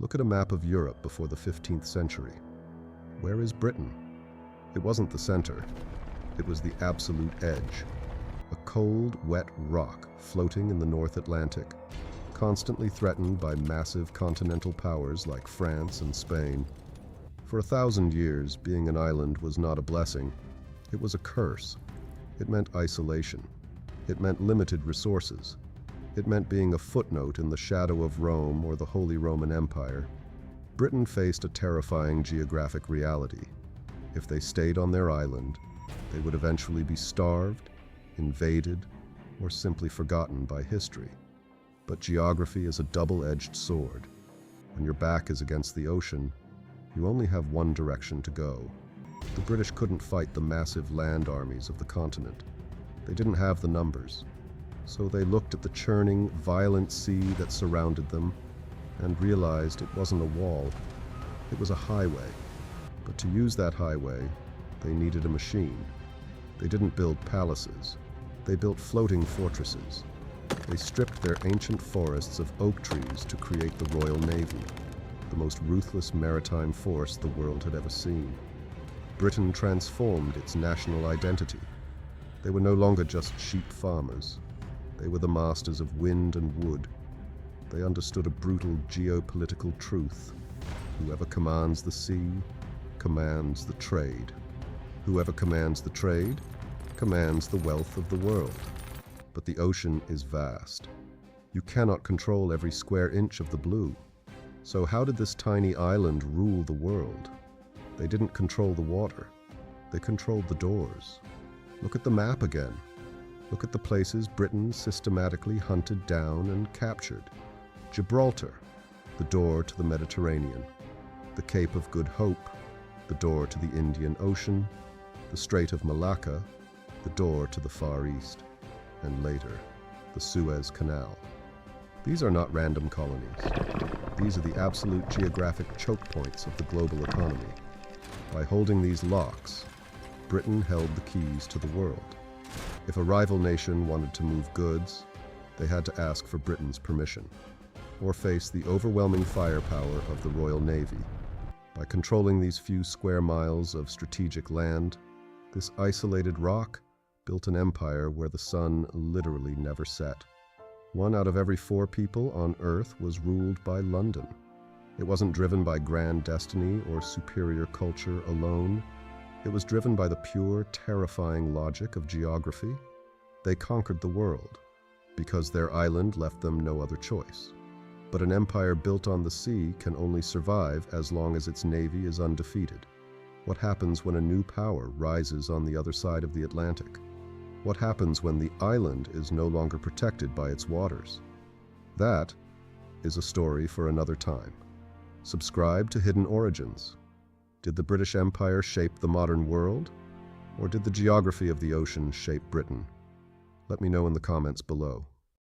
Look at a map of Europe before the 15th century. Where is Britain? It wasn't the center. It was the absolute edge. A cold, wet rock floating in the North Atlantic, constantly threatened by massive continental powers like France and Spain. For 1,000 years, being an island was not a blessing. It was a curse. It meant isolation. It meant limited resources. It meant being a footnote in the shadow of Rome or the Holy Roman Empire. Britain faced a terrifying geographic reality. If they stayed on their island, they would eventually be starved, invaded, or simply forgotten by history. But geography is a double-edged sword. When your back is against the ocean, you only have one direction to go. The British couldn't fight the massive land armies of the continent. They didn't have the numbers. So they looked at the churning, violent sea that surrounded them and realized it wasn't a wall. It was a highway. But to use that highway, they needed a machine. They didn't build palaces. They built floating fortresses. They stripped their ancient forests of oak trees to create the Royal Navy, the most ruthless maritime force the world had ever seen. Britain transformed its national identity. They were no longer just sheep farmers. They were the masters of wind and wood. They understood a brutal geopolitical truth. Whoever commands the sea commands the trade. Whoever commands the trade commands the wealth of the world. But the ocean is vast. You cannot control every square inch of the blue. So how did this tiny island rule the world? They didn't control the water. They controlled the doors. Look at the map again. Look at the places Britain systematically hunted down and captured. Gibraltar, the door to the Mediterranean. The Cape of Good Hope, the door to the Indian Ocean. The Strait of Malacca, the door to the Far East. And later, the Suez Canal. These are not random colonies. These are the absolute geographic choke points of the global economy. By holding these locks, Britain held the keys to the world. If a rival nation wanted to move goods, they had to ask for Britain's permission, or face the overwhelming firepower of the Royal Navy. By controlling these few square miles of strategic land, this isolated rock built an empire where the sun literally never set. 1 out of every 4 people on Earth was ruled by London. It wasn't driven by grand destiny or superior culture alone. It was driven by the pure, terrifying logic of geography. They conquered the world because their island left them no other choice. But an empire built on the sea can only survive as long as its navy is undefeated. What happens when a new power rises on the other side of the Atlantic? What happens when the island is no longer protected by its waters? That is a story for another time. Subscribe to Hidden Origins. Did the British Empire shape the modern world? Or did the geography of the ocean shape Britain? Let me know in the comments below.